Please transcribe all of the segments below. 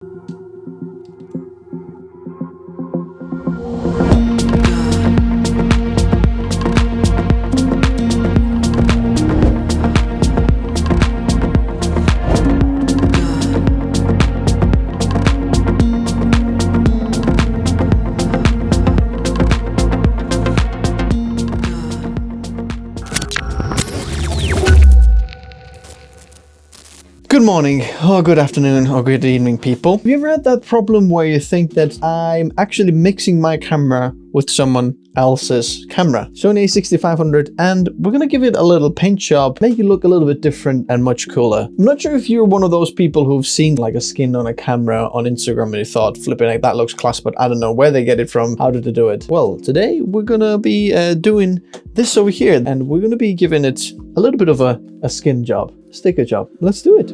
Good morning, or good afternoon, or good evening, people. Have you ever had that problem where you think that I'm actually mixing my camera with someone else's camera? Sony A6500, and we're gonna give it a little paint job, make it look a little bit different and much cooler. I'm not sure if you're one of those people who've seen like a skin on a camera on Instagram and you thought, flipping like that looks class, but I don't know where they get it from, how did they do it? Well, today we're gonna be doing this over here, and we're gonna be giving it a little bit of a skin job, sticker job. Let's do it.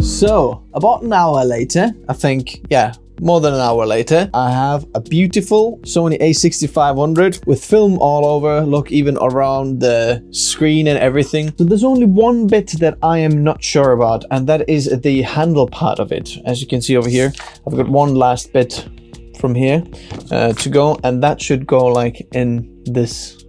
So, about an hour later, I think, yeah, more than an hour later, I have a beautiful Sony A6500 with film all over, look, even around the screen and everything. So there's only one bit that I am not sure about, and that is the handle part of it. As you can see over here, I've got one last bit from here to go, and that should go like in this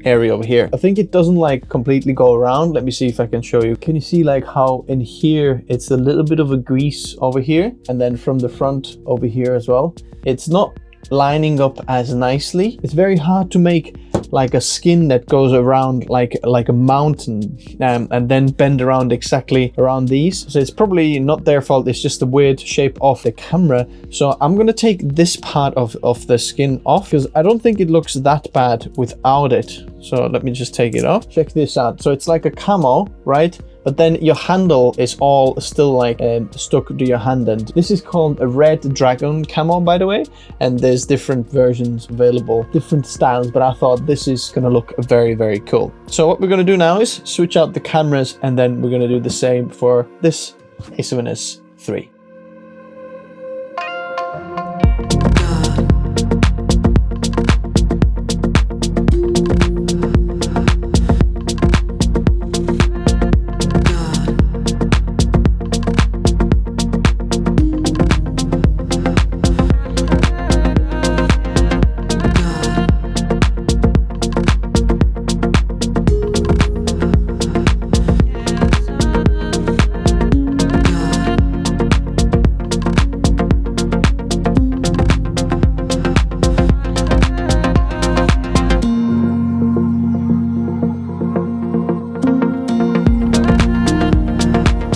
area over here. I think it doesn't like completely go around. Let me see if I can show you. Can you see like how in here it's a little bit of a grease over here, and then from the front over here as well, it's not lining up as nicely. It's very hard to make like a skin that goes around like a mountain and then bend around exactly around these. So it's probably not their fault, it's just the weird shape of the camera. So I'm gonna take this part of the skin off, because I don't think it looks that bad without it. So let me just take it off. Check this out. So it's like a camo, right? But then your handle is all still like stuck to your hand, and this is called a red dragon camo, by the way, and there's different versions available, different styles, but I thought this is gonna look very, very cool. So what we're gonna do now is switch out the cameras, and then we're gonna do the same for this A7s III.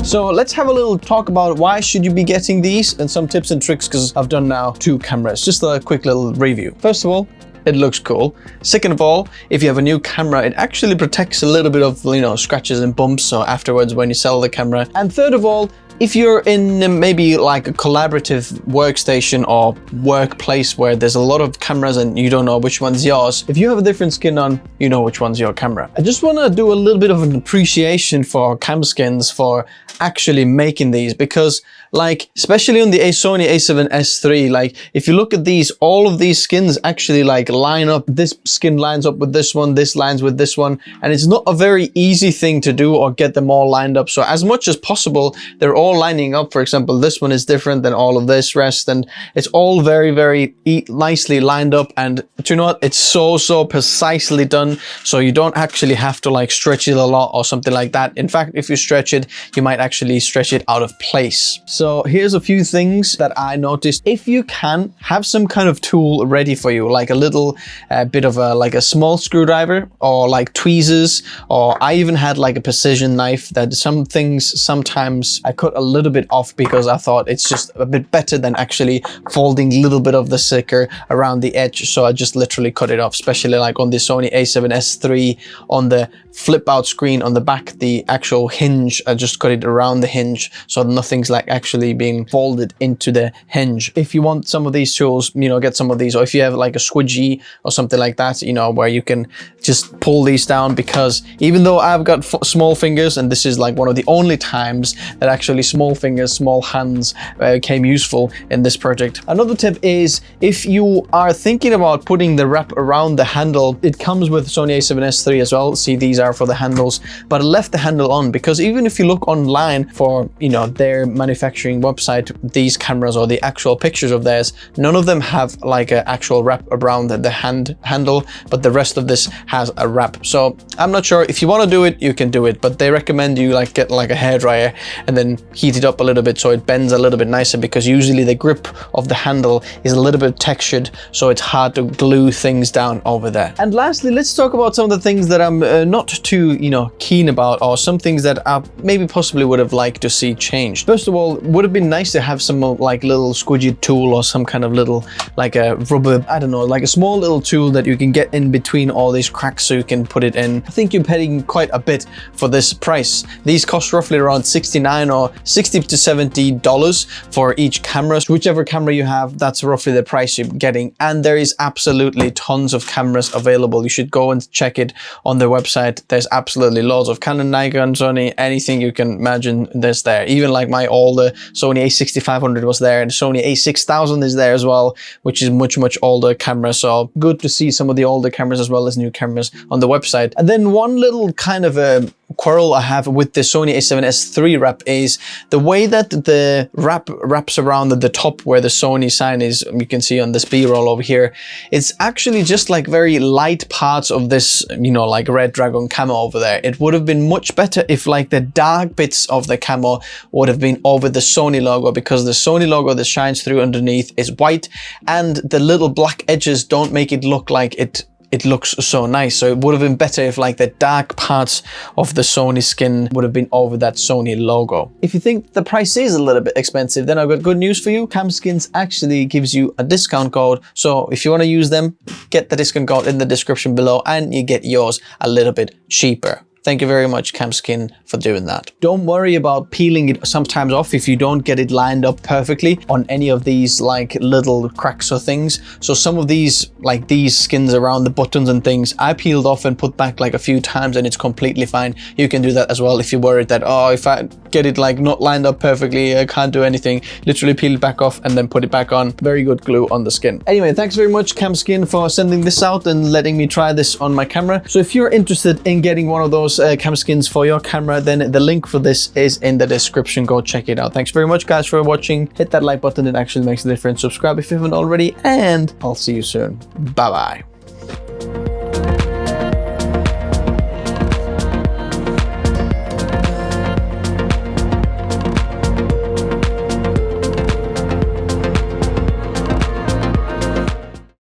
So let's have a little talk about why should you be getting these and some tips and tricks, because I've done now 2 cameras. Just a quick little review. First of all, it looks cool. Second of all, if you have a new camera, it actually protects a little bit of, you know, scratches and bumps, so afterwards when you sell the camera. And third of all, if you're in maybe like a collaborative workstation or workplace where there's a lot of cameras and you don't know which one's yours, if you have a different skin on, you know which one's your camera. I just want to do a little bit of an appreciation for Camskns for actually making these, because like, especially on the Sony A7s III, like if you look at these, all of these skins actually like line up. This skin lines up with this one, this lines with this one, and it's not a very easy thing to do or get them all lined up. So as much as possible, they're all lining up. For example, this one is different than all of this rest, and it's all very, very nicely lined up. And do you know what? It's so precisely done, so you don't actually have to like stretch it a lot or something like that. In fact, if you stretch it, you might actually stretch it out of place. So here's a few things that I noticed. If you can have some kind of tool ready for you, like a little little bit of like a small screwdriver or like tweezers, or I even had like a precision knife that some things sometimes I cut a little bit off because I thought it's just a bit better than actually folding a little bit of the sticker around the edge. So I just literally cut it off, especially like on the Sony A7s III on the flip out screen on the back, the actual hinge, I just cut it around the hinge so nothing's like actually being folded into the hinge. If you want some of these tools, you know, get some of these, or if you have like a squidgy or something like that, you know, where you can just pull these down, because even though I've got small fingers, and this is like one of the only times that actually small fingers, small hands came useful in this project. Another tip is if you are thinking about putting the wrap around the handle, it comes with Sony A7s III as well. See, these are for the handles, but I left the handle on because even if you look online for, you know, their manufacturing website, these cameras or the actual pictures of theirs, none of them have like an actual wrap around the handle, but the rest of this has a wrap. So I'm not sure, if you want to do it, you can do it, but they recommend you like get like a hairdryer and then heat it up a little bit so it bends a little bit nicer, because usually the grip of the handle is a little bit textured, so it's hard to glue things down over there. And lastly, let's talk about some of the things that I'm not too, you know, keen about, or some things that I maybe possibly would have liked to see changed. First of all, would have been nice to have some like little squidgy tool or some kind of little like a rubber, I don't know, like a small little tool that you can get in between all these cracks so you can put it in. I think you're paying quite a bit for this price. These cost roughly around $69 or $60 to $70 for each camera. So whichever camera you have, that's roughly the price you're getting. And there is absolutely tons of cameras available. You should go and check it on their website. There's absolutely loads of Canon, Nikon, Sony, anything you can imagine there's there. Even like my older Sony A6500 was there, and Sony A6000 is there as well, which is much older camera. So good to see some of the older cameras as well as new cameras on the website. And then one little kind of a quarrel I have with the Sony A7s III wrap is the way that the wrap wraps around at the top where the Sony sign is. You can see on this B-roll over here, it's actually just like very light parts of this, you know, like red dragon camo over there. It would have been much better if like the dark bits of the camo would have been over the Sony logo, because the Sony logo that shines through underneath is white, and the little black edges don't make it look like it looks so nice. So it would have been better if like the dark parts of the Sony skin would have been over that Sony logo. If you think the price is a little bit expensive, then I've got good news for you. Camskns actually gives you a discount code. So if you want to use them, get the discount code in the description below and you get yours a little bit cheaper. Thank you very much, Camskns, for doing that. Don't worry about peeling it sometimes off if you don't get it lined up perfectly on any of these like little cracks or things. So some of these, like these skins around the buttons and things, I peeled off and put back like a few times and it's completely fine. You can do that as well if you're worried that, oh, if I get it like not lined up perfectly, I can't do anything. Literally peel it back off and then put it back on. Very good glue on the skin. Anyway, thanks very much, Camskns, for sending this out and letting me try this on my camera. So if you're interested in getting one of those Camskns for your camera, then the link for this is in the description. Go check it out. Thanks very much, guys, for watching. Hit that like button, it actually makes a difference. Subscribe if you haven't already, and I'll see you soon. Bye bye.